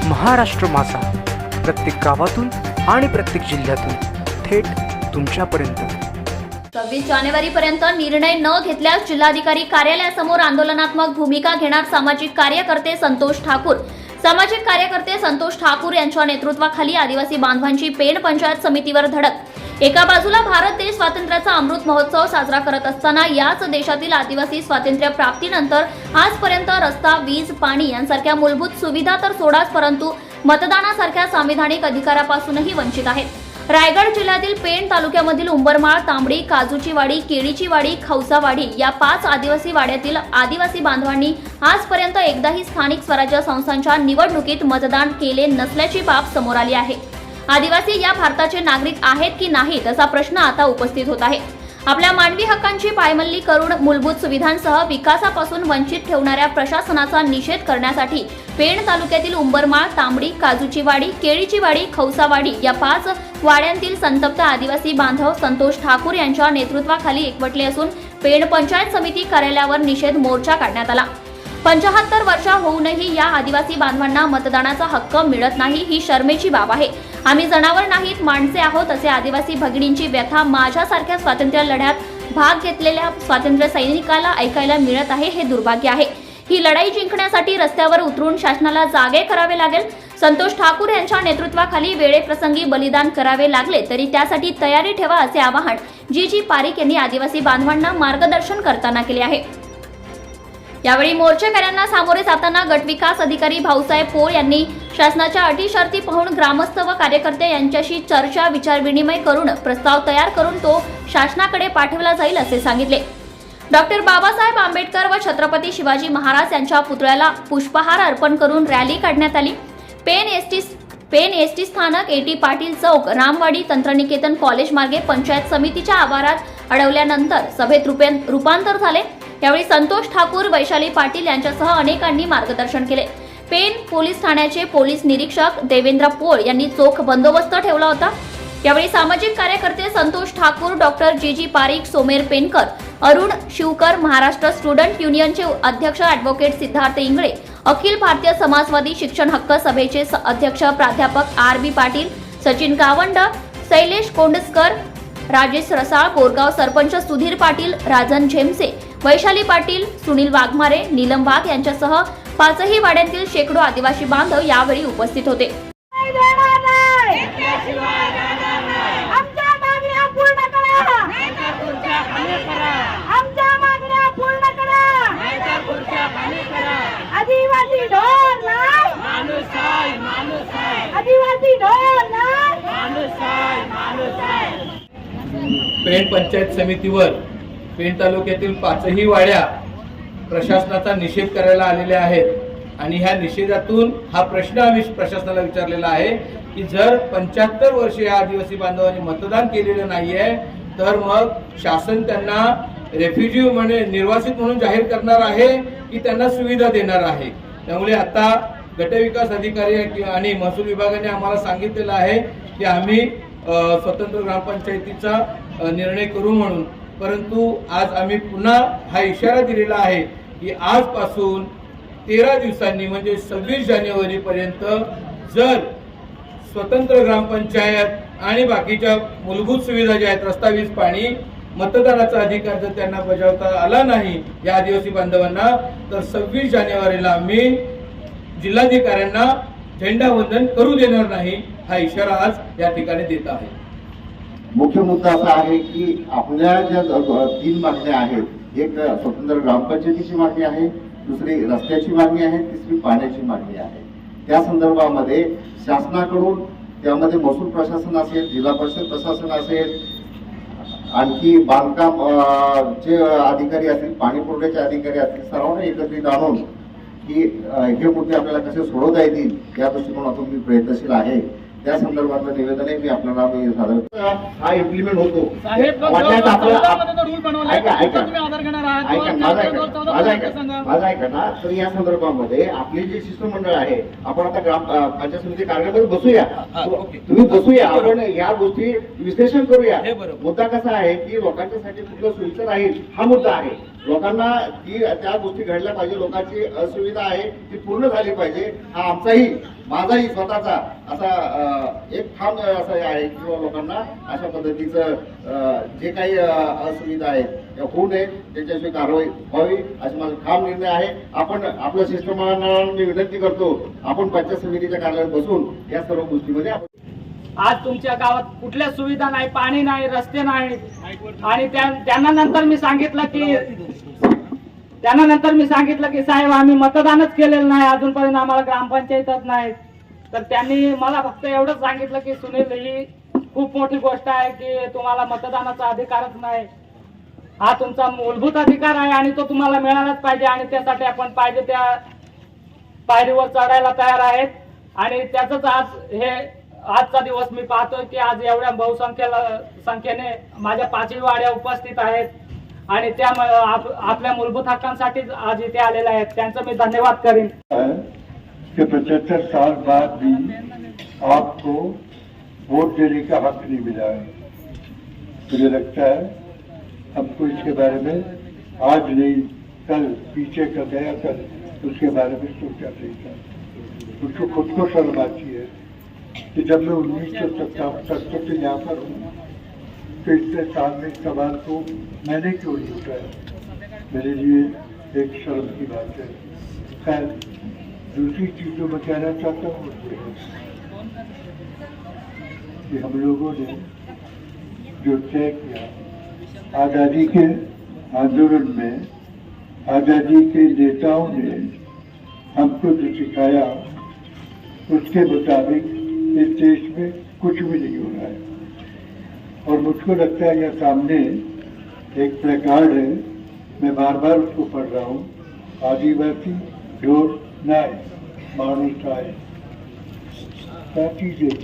महाराष्ट्र माझा, प्रत्येक गावातून आणि प्रत्येक जिल्ह्यातून थेट तुमच्यापर्यंत। 26 जानेवारीपर्यंत निर्णय न घेतल्यास जिल्हाधिकारी कार्यालयासमोर आंदोलनात्मक भूमिका घेणार सामाजिक कार्यकर्ते संतोष ठाकूर। सामाजिक कार्यकर्ते संतोष ठाकूर यांच्या नेतृत्वाखाली आदिवासी बांधवांची पेण पंचायत समितीवर धडक। एका बाजूला भारत देश स्वातंत्र्याचा अमृत महोत्सव साजरा करत असताना याच देशातील आदिवासी स्वातंत्र्य प्राप्तीनंतर आजपर्यंत रस्ता, वीज, पाणी यांसारख्या मूलभूत सुविधा तर सोडाच, परंतु मतदानासारख्या संविधानिक अधिकारापासूनही वंचित आहेत। रायगड जिल्ह्यातील पेण तालुक्यामधील उंबरमाळ, तांबडी, काजूची वाडी, केळीची वाडी, खौसावाडी या 5 आदिवासी वाड्यातील आदिवासी बांधवांनी आजपर्यंत एकदाही स्थानिक स्वराज्य संस्थांच्या निवडणुकीत मतदान केले नसल्याची बाब समोर आली आहे। आदिवासी या भारताचे नागरिक आहेत की नाहीत असा प्रश्न आता उपस्थित होत आहे। आपल्या मानवी हक्कांची पायमल्ली करून मूलभूत सुविधांसह विकासापासून वंचित ठेवणाऱ्या प्रशासनाचा निषेध करण्यासाठी पेण तालुक्यातील उंबरमाळ, तांबडी, काजूची वाडी, केळीची वाडी, खौसावाडी या 5 वाड्यांतील संतप्त आदिवासी बांधव संतोष ठाकूर यांच्या नेतृत्वाखाली एकवटले असून पेण पंचायत समिती कार्यालयावर निषेध मोर्चा काढण्यात आला। 75 वर्ष होऊनही या आदिवासी बांधवांना मतदानाचा हक्क मिळत नाही ही शरमेची बाब आहे। आम्ही जनावर नाहीत, माणसे आहोत असे आदिवासी भगिनींची व्यथा माझ्यासारख्या स्वातंत्र्य लढ्यात भाग घेतलेल्या स्वातंत्र्य सैनिकाला ऐकायला मिळत आहे, हे दुर्भाग्य आहे। ही लढाई जिंकण्यासाठी रस्त्यावर उतरून शासनाला जागे करावे लागेल। संतोष ठाकूर यांच्या नेतृत्वाखाली वेळेप्रसंगी बलिदान करावे लागले तरी त्यासाठी तयारी ठेवा असे आवाहन जी पारीख यांनी आदिवासी बांधवांना मार्गदर्शन करताना केले आहे। यावेळी मोर्चेकऱ्यांना सामोरे जाताना गटविकास अधिकारी भाऊसाहेब पोळ यांनी शासनाच्या अटी शर्ती पाहून ग्रामस्थ व कार्यकर्ते यांच्याशी चर्चा विचारविनिमय करून प्रस्ताव तयार करून तो शासनाकडे पाठवला जाईल असे सांगितले। डॉक्टर बाबासाहेब आंबेडकर व छत्रपती शिवाजी महाराज यांच्या पुतळ्याला पुष्पहार अर्पण करून रॅली काढण्यात आली। पेण एसटी स्थानक, एटी पाटील चौक, रामवाडी, तंत्रनिकेतन कॉलेज मार्गे पंचायत समितीच्या आवारात अडवल्यानंतर सभेत रूपांतर झाले। यावेळी संतोष ठाकूर, वैशाली पाटील यांच्यासह अनेकांनी मार्गदर्शन केले। पेण पोलीस ठाण्याचे पोलीस निरीक्षक देवेंद्र पोळ यांनी चोख बंदोबस्त ठेवला होता। यावेळी सामाजिक कार्यकर्ते संतोष ठाकूर, डॉक्टर जी पारीख, सोमेर पेनकर, अरुण शिवकर, महाराष्ट्र स्टुडंट युनियनचे अध्यक्ष ॲडव्होकेट सिद्धार्थ इंगळे, अखिल भारतीय समाजवादी शिक्षण हक्क सभेचे अध्यक्ष प्राध्यापक RB पाटील, सचिन गावंड, शैलेश कोंडस्कर, राजेश रसाळ, बोरगाव सरपंच सुधीर पाटील, राजन झेमसे, वैशाली पाटील, सुनील वाघमारे, नीलम वाघ यांच्यासह 5ही वाड्यांतील शेकडो आदिवासी बांधव यावेळी उपस्थित होते। पेण पंचायत समितीवर पेण तालुक्यातील 5ही वाड्या प्रशासनाचा निषेध करायला आलेल्या आहेत आणि ह्या निषेधातून हा प्रश्न आम्ही प्रशासनाला विचारलेला आहे की जर 75 वर्ष या आदिवासी बांधवांनी मतदान केलेलं नाहीये तर मग शासन त्यांना रेफ्युजी म्हणजे निर्वासित म्हणून जाहीर करणार आहे की त्यांना सुविधा देणार आहे। त्यामुळे आता गटविकास अधिकारी आणि महसूल विभागाने आम्हाला सांगितलेलं आहे की आम्ही स्वतंत्र ग्रामपंचायतीचा निर्णय करू म्हणून, परंतु आज आम्ही पुन्हा हा इशारा दिलेला आहे की आजपासून 13 दिवसांनी म्हणजे 26 जानेवारी पर्यंत जर स्वतंत्र ग्रामपंचायत आणि बाकीच्या मूलभूत सुविधा ज्या आहेत, रस्ता, वीज, पाणी, मतदानाचा अधिकार जर त्यांना बजावता आला नाही या आदिवासी बांधवांना तर 26 जानेवारीला आम्ही जिल्हाधिकाऱ्यांना झेंडावंदन करू देणार नाही, हा इशारा आज या ठिकाणी देत आहे। मुख्य मुद्दा असा आहे की आपल्या ज्या 3 मागण्या आहेत, एक स्वतंत्र ग्रामपंचायतीची मागणी आहे, दुसरी रस्त्याची मागणी आहे, तिसरी पाण्याची मागणी आहे। त्या संदर्भामध्ये शासनाकडून त्यामध्ये महसूल प्रशासन असेल, जिल्हा परिषद प्रशासन असेल, आणखी बांधकाम चे अधिकारी असतील, पाणी पुरवठ्याचे अधिकारी असतील, सर्वांना एकत्रित आणून की हे मुद्दे आपल्याला कसे सोडवता येतील या दृष्टिकोनातून मी प्रयत्नशील आहे। त्या संदर्भातलं निवेदनही मी आपल्याला सादर हा इम्प्लिमेंट होतो। माझा ऐका ना, तर या संदर्भामध्ये आपली जी शिष्टमंडळ आहे, आपण आता ग्राम पंचायत समिती कार्यालयामध्ये बसूया, तुम्ही बसूया, आपण या गोष्टी विश्लेषण करूया। मुद्दा कसा आहे की लोकांच्यासाठी कुठलं सोयीचं राहील हा मुद्दा आहे। लोकांना त्या गोष्टी घडल्या पाहिजे, लोकांची असुविधा आहे ती पूर्ण झाली पाहिजे. हा आमचाही माझाही स्वतःचा असा एक ठाम असं आहे किंवा लोकांना अशा पद्धतीचं जे काही असुविधा आहेत त्या होऊ नये, त्याच्याविषयी कारवाई व्हावी अशी माझा ठाम निर्णय आहे. आपण आपल्या शिष्टमंडळाला मी विनंती करतो, आपण पंचायत समितीच्या कार्यालयात बसून या सर्व गोष्टीमध्ये आपण आज तुमच्या गावात कुठल्या सुविधा नाही, पाणी नाही, रस्ते नाही. आणि त्यांना नंतर मी सांगितलं की साहेब आम्ही मतदानच केलेलं नाही अजूनपर्यंत, आम्हाला ग्रामपंचायतच नाही. तर त्यांनी मला फक्त एवढंच सांगितलं की सुनील ही खूप मोठी गोष्ट आहे की तुम्हाला मतदानाचा अधिकारच नाही. हा तुमचा मूलभूत अधिकार आहे आणि तो तुम्हाला मिळालाच पाहिजे आणि त्यासाठी आपण पाहिजे त्या पायरीवर चढायला तयार आहेत. आणि त्याच आजचा दिवस मी पाहतोय की आज एवढ्या संख्येने माझ्या 5ही वाड्या उपस्थित आहेत आणि त्या आपल्या मूलभूत हक्कांसाठी आज इथे आलेल्या आहेत. त्यांचं मी धन्यवाद करीन. 75 साल बाद भी आपको वोट देने का हक नहीं मिला है. मुझे लगता है हमको इसके बारे में आज नहीं कल पीछे कर गया कल उसके बारे में सोचा नहीं था. मुझको खुद को शर्म आती है कि जब मैं 1977 से यहाँ पर हूँ तो इतने साल में इस सवाल को मैंने क्यों नहीं उठाया. मेरे लिए एक शर्म की बात है. खैर दूसरी चीज जो मैं कहना चाहता हूँ कि हम लोगों ने जो तय किया आज़ादी के आंदोलन में, आज़ादी के नेताओं ने हमको जो सिखाया उसके मुताबिक इस देश में कुछ भी नहीं हो रहा है. और मुझको लगता है यहाँ सामने एक प्लेकार्ड है, मैं बार बार उसको पढ़ रहा हूँ. आदिवासी ढोर नाय मानुष आए. क्या चीजें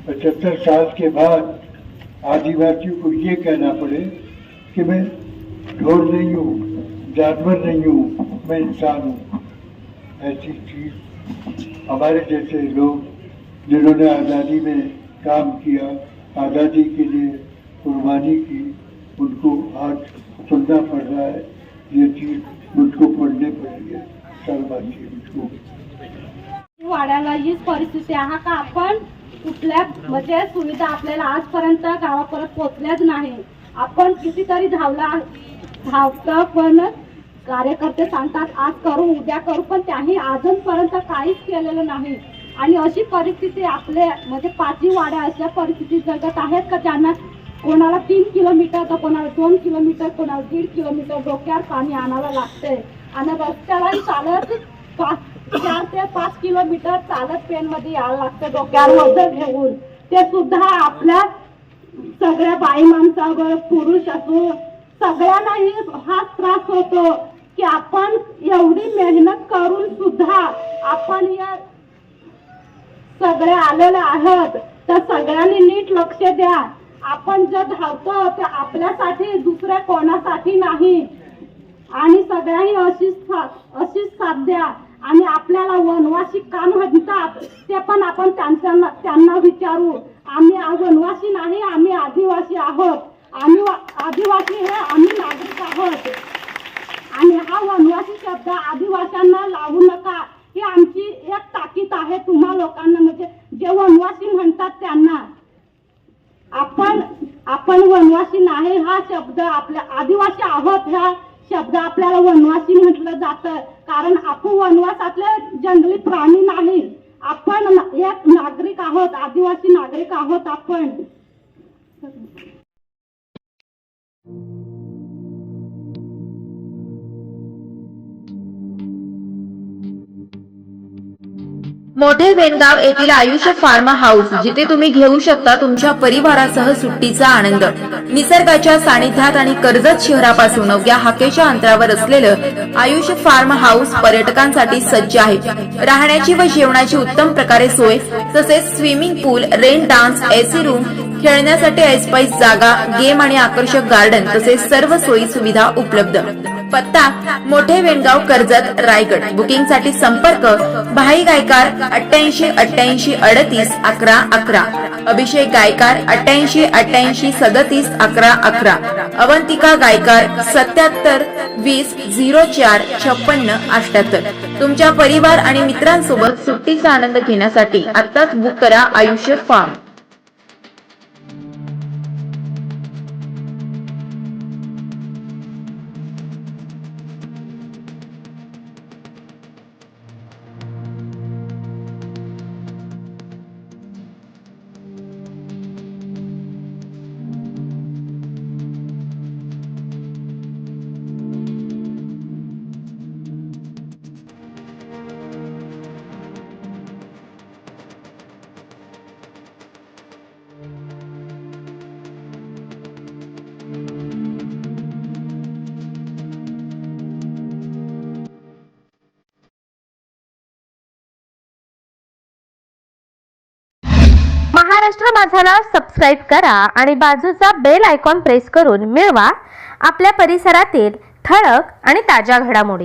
75 साल के बाद आदिवासियों को ये कहना पड़े कि मैं ढोर नहीं हूँ, जानवर नहीं हूँ, मैं इंसान हूँ. ऐसी चीज हमारे जैसे लोग जिन्होंने आज़ादी में काम किया, आज़ादी के लिए कुर्बानी की, उनको आज सुनना पड़ रहा है. ये चीज मुझको पढ़ने पड़ी है. शर्म आती है मुझको. वाड्याला हीच परिस्थिती आहे का आपण कुठल्या म्हणजे सुविधा आपल्याला आजपर्यंत गावापर्यंत पोहोचल्याच नाही. आपण कितीतरी धावतं पण कार्यकर्ते सांगतात आज करू उद्या करू, पण त्यांनी अजूनपर्यंत काहीच केलेलं नाही. आणि अशी परिस्थिती आपले म्हणजे 5ही वाड्या अशा परिस्थितीत जगत आहेत का ज्यांना कोणाला 3 किलोमीटर तर कोणाला 2 किलोमीटर कोणाला 1.5 किलोमीटर डोक्यावर पाणी आणायला लागते. आणि रस्त्यालाही चालत 4 ते 5 किलोमीटर चालत पेनमध्ये यायला लागतं डोक्यावर वजन घेऊन. ते सुद्धा आपल्या सगळ्या बाई माणसावर पुरुष असो सगळ्यांनाही हा त्रास होतो की आपण एवढी मेहनत करून सुद्धा आपण या सगळे आलेले आहेत. तर सगळ्यांनी नीट लक्ष द्या. आपण जे धावतो ते आपल्यासाठी दुसऱ्या कोणासाठी नाही. आणि सगळ्यांनी अशीच साथ द्या. आणि आपल्याला वनवासी का म्हणतात ते पण आपण त्यांना विचारू. आम्ही वनवासी नाही, आम्ही आदिवासी आहोत. आम्ही आदिवासी हे आम्ही नागरिक आहोत. आणि हा वनवासी शब्द आदिवासींना लावू नका. ही आमची एक ताकीद आहे तुम्हा लोकांना, म्हणजे जे वनवासी म्हणतात त्यांना. आपण वनवासी नाही हा शब्द, आपल्या आदिवासी आहोत ह्या शब्द आपल्याला वनवासी म्हटलं जातं. कारण आपण वनवासातले जंगली प्राणी नाही, आपण एक नागरिक आहोत, आदिवासी नागरिक आहोत आपण. मोठे बेनगाव येथील आयुष फार्म हाऊस, जिथे तुम्ही घेऊ शकता तुमच्या परिवारासह सुट्टीचा आनंद. निसर्गाच्या सानिध्यात आणि कर्जत शहरापासून अवघ्या हाकेच्या अंतरावर असलेलं आयुष फार्म हाऊस पर्यटकांसाठी सज्ज आहे. राहण्याची व जेवणाची उत्तम प्रकारे सोय, तसेच स्विमिंग पूल, रेन डान्स, एसी रूम, खेळण्यासाठी ऐसपैस जागा, गेम आणि आकर्षक गार्डन तसेच सर्व सोयी सुविधा उपलब्ध. पत्ता मोठे वेणगाव कर्जत रायगड. बुकिंगसाठी संपर्क भाई गायकार 88 88 38 11 11, अभिषेक गायकार 88 88 37 11 11, अवंतिका गायकार 77 20 04 56 78. तुमच्या परिवार आणि मित्रांसोबत सुट्टीचा आनंद घेण्यासाठी आत्ताच बुक करा आयुष्य फार्म. महाराष्ट्र माझाला सबस्क्राईब करा आणि बाजूचा बेल आयकॉन प्रेस करून मिळवा आपल्या परिसरातील ठळक आणि ताज्या घडामोडी.